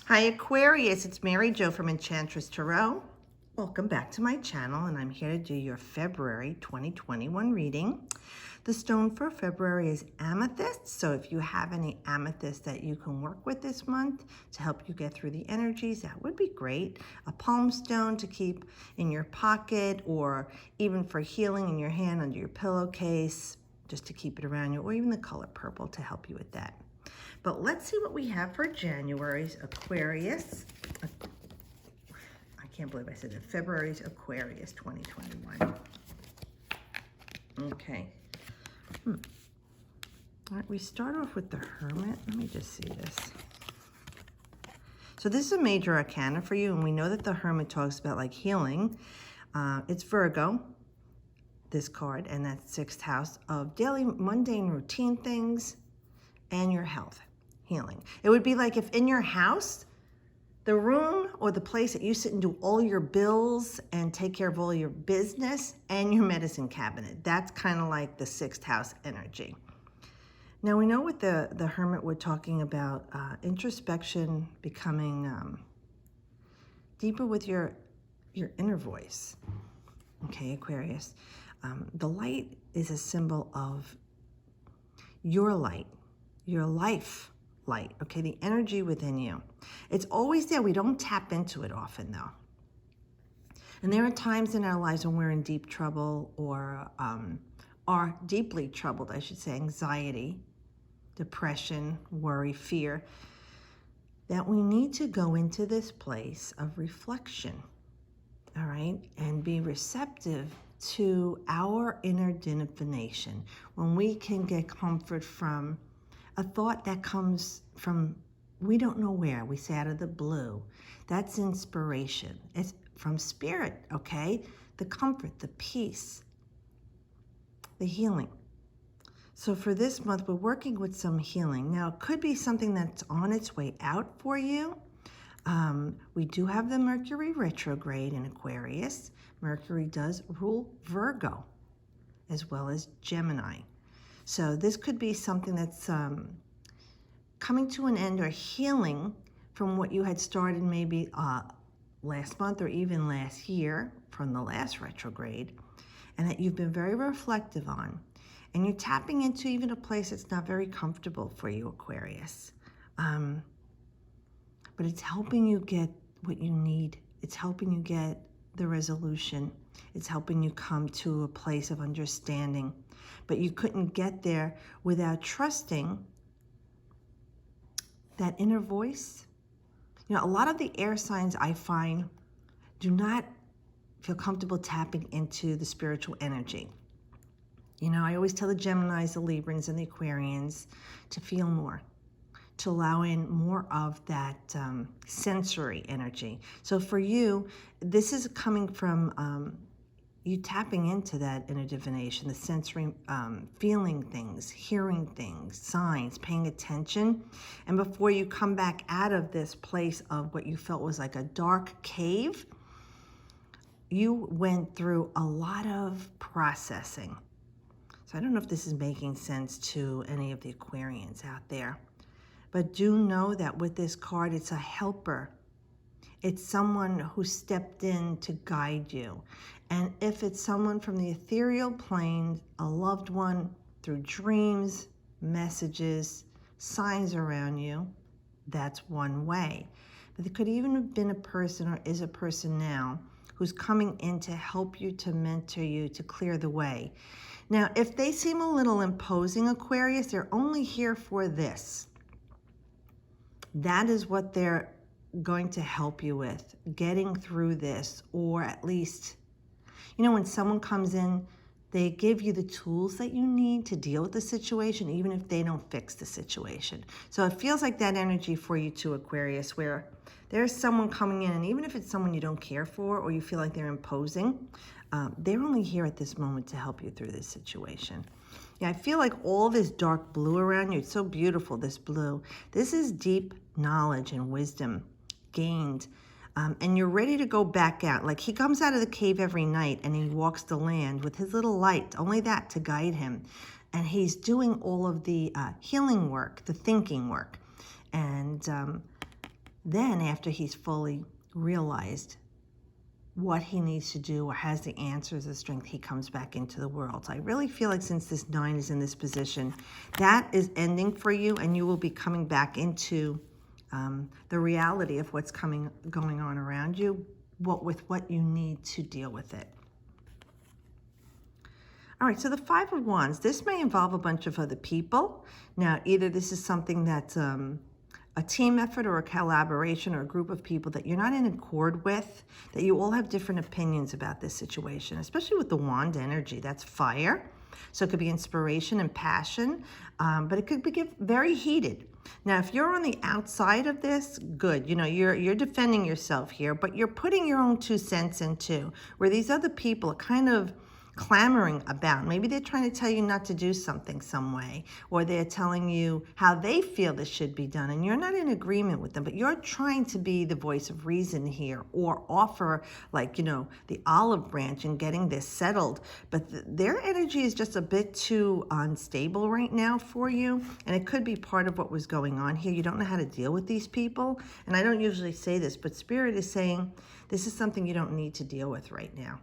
Hi Aquarius, it's Mary Jo from Enchantress Tarot. Welcome back to my channel, and I'm here to do your February 2021 reading. The stone for February is amethyst, so if you have any amethyst that you can work with this month to help you get through the energies, that would be great. A palm stone to keep in your pocket, or even for healing in your hand under your pillowcase, just to keep it around you, or even the color purple to help you with that. But let's see what we have for January's Aquarius. I can't believe I said that. February's Aquarius 2021. Okay. All right, we start off with the Hermit. Let me just see this. So this is a major arcana for you, and we know that the Hermit talks about like healing. It's Virgo, this card, and that's sixth house of daily mundane routine things and your health. Healing. It would be like if in your house, the room or the place that you sit and do all your bills and take care of all your business and your medicine cabinet. That's kind of like the sixth house energy. Now we know with the Hermit, we're talking about introspection, becoming deeper with your inner voice. Okay, Aquarius. The light is a symbol of your light, your life light, okay, the energy within you. It's always there. We don't tap into it often, though. And there are times in our lives when we're in deep trouble or are deeply troubled, I should say, anxiety, depression, worry, fear, that we need to go into this place of reflection, all right, and be receptive to our inner divination, when we can get comfort from a thought that comes from we don't know where, we say out of the blue. That's inspiration. It's from spirit, okay? The comfort, the peace, the healing. So for this month, we're working with some healing. Now, it could be something that's on its way out for you. We do have the Mercury retrograde in Aquarius. Mercury does rule Virgo as well as Gemini. So this could be something that's coming to an end or healing from what you had started maybe last month or even last year from the last retrograde, and that you've been very reflective on. And you're tapping into even a place that's not very comfortable for you, Aquarius. But it's helping you get what you need. It's helping you get the resolution. It's helping you come to a place of understanding. But you couldn't get there without trusting that inner voice. You know, a lot of the air signs I find do not feel comfortable tapping into the spiritual energy. You know, I always tell the Geminis, the Librans, and the Aquarians to feel more, to allow in more of that sensory energy. So for you, this is coming from you tapping into that inner divination, the sensory, feeling things, hearing things, signs, paying attention. And before you come back out of this place of what you felt was like a dark cave, you went through a lot of processing. So I don't know if this is making sense to any of the Aquarians out there, but do know that with this card, it's a helper. It's someone who stepped in to guide you. And if it's someone from the ethereal plane, a loved one through dreams, messages, signs around you, that's one way. But there could even have been a person or is a person now who's coming in to help you, to mentor you, to clear the way. Now, if they seem a little imposing, Aquarius, they're only here for this. That is what they're going to help you with, getting through this, or at least, you know, when someone comes in, they give you the tools that you need to deal with the situation, even if they don't fix the situation. So it feels like that energy for you too, Aquarius, where there's someone coming in, and even if it's someone you don't care for or you feel like they're imposing, they're only here at this moment to help you through this situation. Yeah, I feel like all this dark blue around you, it's so beautiful, this blue. This is deep knowledge and wisdom gained. And you're ready to go back out. Like he comes out of the cave every night and he walks the land with his little light, only that to guide him. And he's doing all of the healing work, the thinking work. And then after he's fully realized what he needs to do or has the answers, the strength, he comes back into the world. So I really feel like since this 9 is in this position, that is ending for you, and you will be coming back into the reality of what's going on around you, with what you need to deal with it. All right, so the 5 of Wands, this may involve a bunch of other people. Now, either this is something that's a team effort or a collaboration or a group of people that you're not in accord with, that you all have different opinions about this situation, especially with the Wand energy. That's fire. So it could be inspiration and passion, but it could be very heated. Now, if you're on the outside of this, good. You know, you're defending yourself here, but you're putting your own 2 cents in too, where these other people are kind of clamoring about. Maybe they're trying to tell you not to do something some way, or they're telling you how they feel this should be done, and you're not in agreement with them, but you're trying to be the voice of reason here, or offer, like, you know, the olive branch and getting this settled. But their energy is just a bit too unstable right now for you, and it could be part of what was going on here. You don't know how to deal with these people, and I don't usually say this, but Spirit is saying this is something you don't need to deal with right now.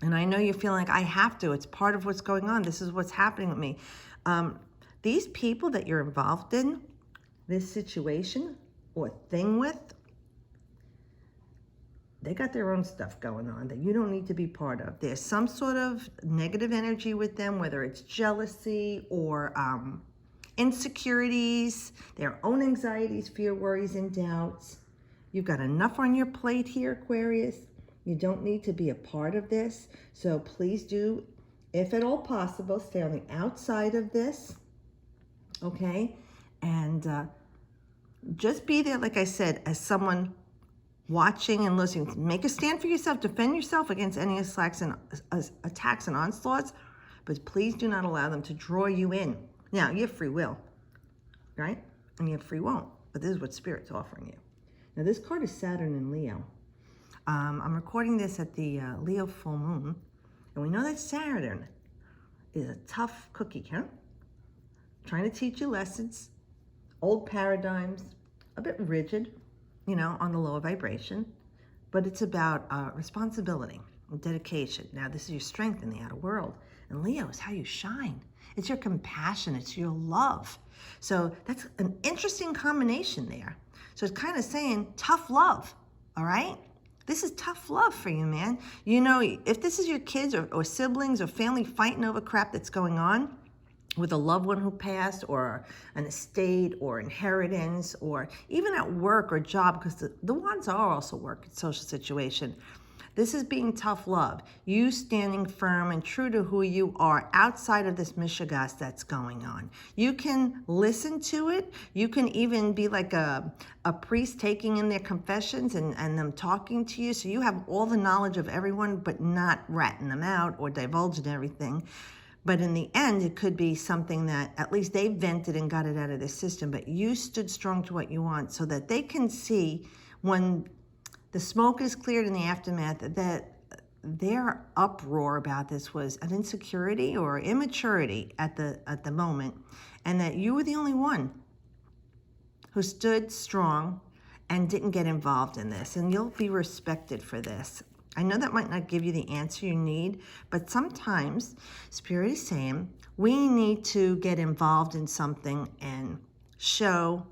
And I know you're feeling like, I have to. It's part of what's going on. This is what's happening with me. These people that you're involved in, this situation or thing with, they got their own stuff going on that you don't need to be part of. There's some sort of negative energy with them, whether it's jealousy or insecurities, their own anxieties, fear, worries, and doubts. You've got enough on your plate here, Aquarius. You don't need to be a part of this. So please do, if at all possible, stay on the outside of this, okay? And just be there, like I said, as someone watching and listening. Make a stand for yourself. Defend yourself against any attacks and onslaughts, but please do not allow them to draw you in. Now, you have free will, right? And you have free won't, but this is what Spirit's offering you. Now, this card is Saturn and Leo. I'm recording this at the Leo full moon, and we know that Saturn is a tough cookie, huh? Trying to teach you lessons, old paradigms, a bit rigid, you know, on the lower vibration, but it's about responsibility and dedication. Now, this is your strength in the outer world, and Leo is how you shine. It's your compassion, it's your love. So that's an interesting combination there. So it's kind of saying tough love, all right? This is tough love for you, man. You know, if this is your kids or siblings or family fighting over crap that's going on with a loved one who passed, or an estate or inheritance, or even at work or job, because the ones are also work and social situation. This is being tough love. You standing firm and true to who you are outside of this mishigas that's going on. You can listen to it. You can even be like a priest taking in their confessions and them talking to you. So you have all the knowledge of everyone, but not ratting them out or divulging everything. But in the end, it could be something that at least they vented and got it out of their system. But you stood strong to what you want, so that they can see when the smoke is cleared in the aftermath that their uproar about this was an insecurity or immaturity at the moment, and that you were the only one who stood strong and didn't get involved in this, and you'll be respected for this. I know that might not give you the answer you need, but sometimes Spirit is saying we need to get involved in something and show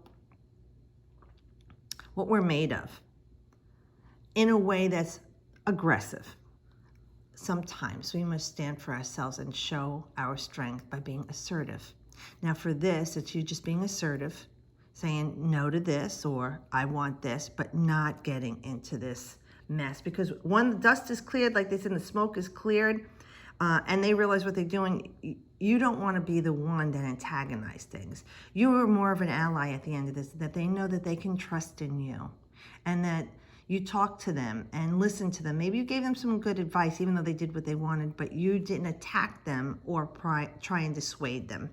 what we're made of in a way that's aggressive. Sometimes we must stand for ourselves and show our strength by being assertive. Now for this, it's you just being assertive, saying no to this or I want this, but not getting into this mess. Because when the dust is cleared, like they said, the smoke is cleared, and they realize what they're doing, you don't want to be the one that antagonizes things. You are more of an ally at the end of this, that they know that they can trust in you, and that you talk to them and listen to them. Maybe you gave them some good advice, even though they did what they wanted, but you didn't attack them or try and dissuade them.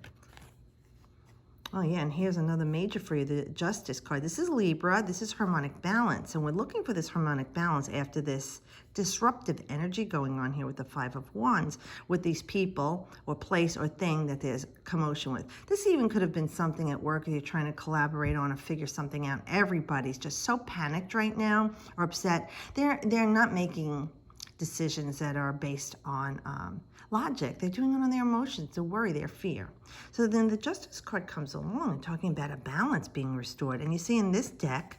Oh yeah, and here's another major for you, the Justice card. This is Libra, this is harmonic balance, and we're looking for this harmonic balance after this disruptive energy going on here with the Five of Wands, with these people or place or thing that there's commotion with. This even could have been something at work that you're trying to collaborate on or figure something out. Everybody's just so panicked right now or upset. They're not making decisions that are based on logic. They're doing it on their emotions, their worry, their fear. So then the Justice card comes along and talking about a balance being restored. And you see in this deck,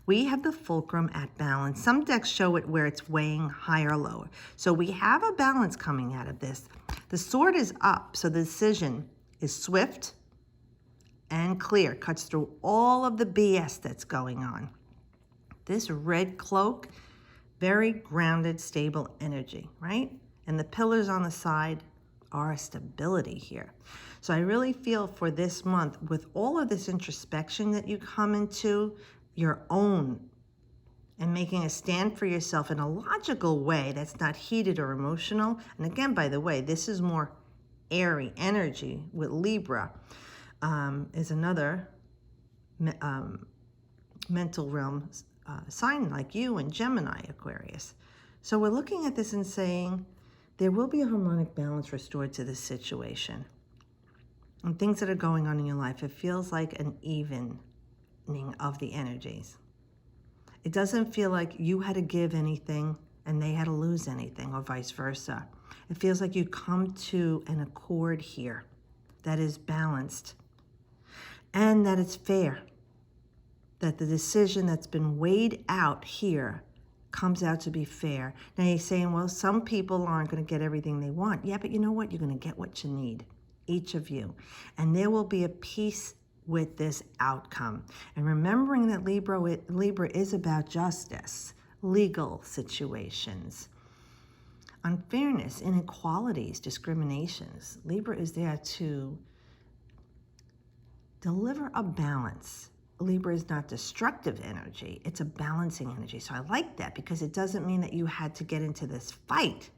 we have the fulcrum at balance. Some decks show it where it's weighing higher or lower. So we have a balance coming out of this. The sword is up, so the decision is swift and clear, cuts through all of the BS that's going on. This red cloak, very grounded, stable energy, right? And the pillars on the side are stability here. So I really feel for this month, with all of this introspection that you come into your own and making a stand for yourself in a logical way that's not heated or emotional. And again, by the way, this is more airy energy with Libra, is another mental realm sign like you and Gemini, Aquarius. So we're looking at this and saying there will be a harmonic balance restored to this situation. And things that are going on in your life, it feels like an evening of the energies. It doesn't feel like you had to give anything and they had to lose anything, or vice versa. It feels like you come to an accord here that is balanced and that it's fair, that the decision that's been weighed out here comes out to be fair. Now you're saying, well, some people aren't going to get everything they want. Yeah, but you know what? You're going to get what you need, each of you. And there will be a peace with this outcome. And remembering that Libra is about justice, legal situations, unfairness, inequalities, discriminations. Libra is there to deliver a balance. Libra is not destructive energy, it's a balancing energy. So I like that because it doesn't mean that you had to get into this fight.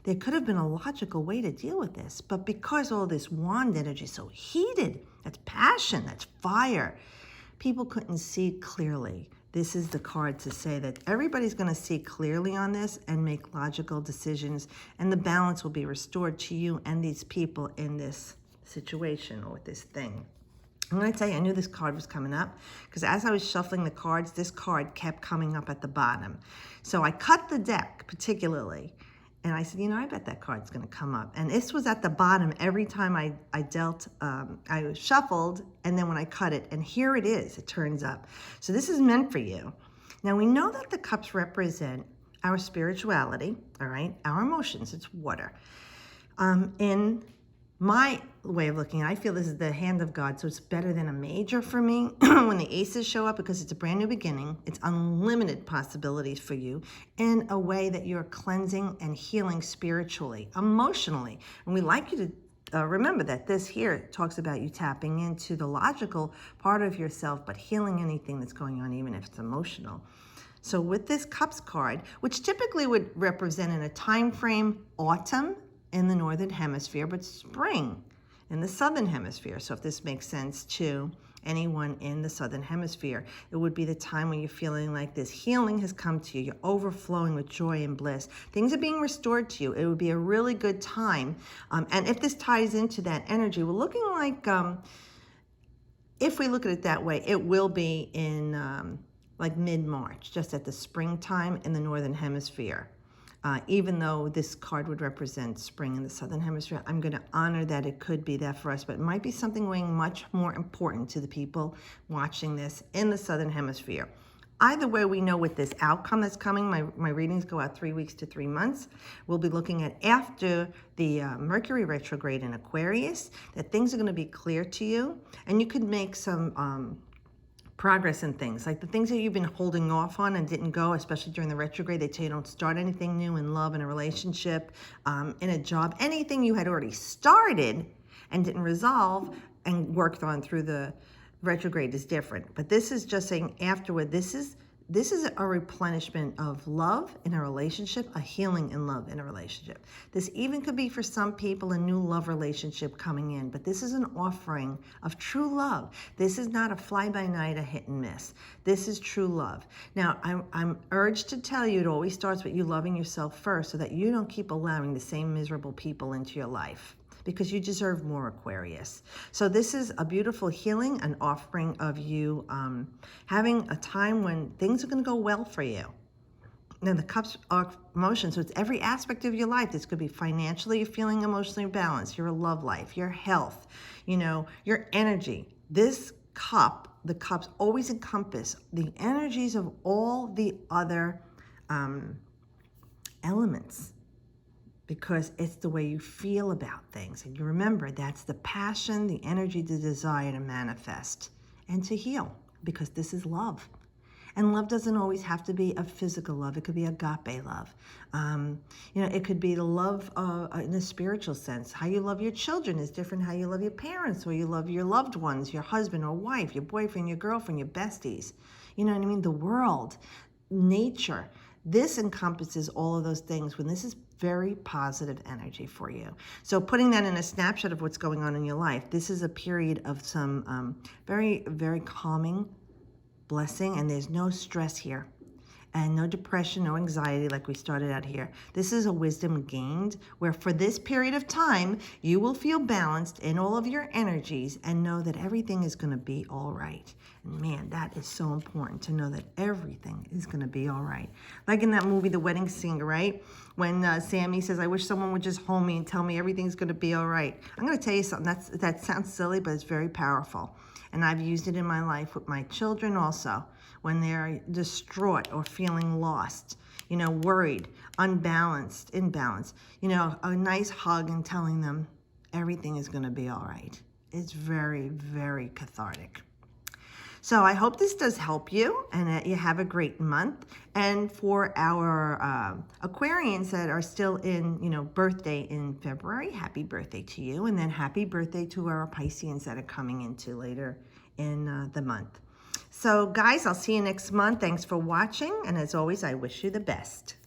There could have been a logical way to deal with this, but because all this wand energy is so heated, that's passion, that's fire, people couldn't see clearly. This is the card to say that everybody's going to see clearly on this and make logical decisions, and the balance will be restored to you and these people in this situation or with this thing. I'm going to tell you, I knew this card was coming up because as I was shuffling the cards, this card kept coming up at the bottom. So I cut the deck particularly, and I said, you know, I bet that card's going to come up. And this was at the bottom every time I dealt, I shuffled, and then when I cut it, and here it is, it turns up. So this is meant for you. Now we know that the cups represent our spirituality, all right, our emotions, it's water. In my way of looking, I feel this is the hand of God, so it's better than a major for me when the aces show up because it's a brand new beginning. It's unlimited possibilities for you in a way that you're cleansing and healing spiritually, emotionally. And we like you to remember that this here talks about you tapping into the logical part of yourself, but healing anything that's going on, even if it's emotional. So with this Cups card, which typically would represent in a time frame autumn in the Northern Hemisphere, but spring in the Southern Hemisphere. So if this makes sense to anyone in the Southern Hemisphere, it would be the time when you're feeling like this healing has come to you. You're overflowing with joy and bliss. Things are being restored to you. It would be a really good time. And if this ties into that energy, we're looking like, if we look at it that way, it will be in like mid-March, just at the springtime in the Northern Hemisphere. Even though this card would represent spring in the Southern Hemisphere, I'm going to honor that it could be that for us, but it might be something weighing much more important to the people watching this in the Southern Hemisphere. Either way, we know with this outcome that's coming, my readings go out 3 weeks to 3 months. We'll be looking at after the Mercury retrograde in Aquarius, that things are going to be clear to you, and you could make some progress in things, like the things that you've been holding off on and didn't go, especially during the retrograde. They tell you don't start anything new in love, in a relationship, in a job, anything you had already started and didn't resolve and worked on through the retrograde is different. But this is just saying afterward, this is this is a replenishment of love in a relationship, a healing in love in a relationship. This even could be for some people a new love relationship coming in, but this is an offering of true love. This is not a fly-by-night, a hit and miss. This is true love. Now, I'm urged to tell you it always starts with you loving yourself first so that you don't keep allowing the same miserable people into your life, because you deserve more, Aquarius. So this is a beautiful healing, an offering of you having a time when things are going to go well for you. Now the cups are emotions, so it's every aspect of your life. This could be financially, you're feeling emotionally balanced, your love life, your health, you know, your energy. This cup, the cups always encompass the energies of all the other elements, because it's the way you feel about things. And you remember, that's the passion, the energy, the desire to manifest and to heal, because this is love. And love doesn't always have to be a physical love. It could be agape love. You know, it could be the love in a spiritual sense. How you love your children is different how you love your parents, or you love your loved ones, your husband or wife, your boyfriend, your girlfriend, your besties. You know what I mean? The world, nature. This encompasses all of those things when this is very positive energy for you. So putting that in a snapshot of what's going on in your life, this is a period of some very, very calming blessing, and there's no stress here and no depression, no anxiety like we started out here. This is a wisdom gained where for this period of time, you will feel balanced in all of your energies and know that everything is going to be all right. And man, that is so important, to know that everything is going to be all right. Like in that movie, The Wedding Singer, right? When Sammy says, I wish someone would just hold me and tell me everything's going to be all right. I'm going to tell you something. That sounds silly, but it's very powerful. And I've used it in my life with my children also, when they're distraught or feeling lost, you know, worried, unbalanced, imbalanced. You know, a nice hug and telling them everything is going to be all right. It's very, very cathartic. So I hope this does help you, and that you have a great month. And for our Aquarians that are still in, you know, birthday in February, happy birthday to you. And then happy birthday to our Pisceans that are coming into later in the month. So guys, I'll see you next month. Thanks for watching. And as always, I wish you the best.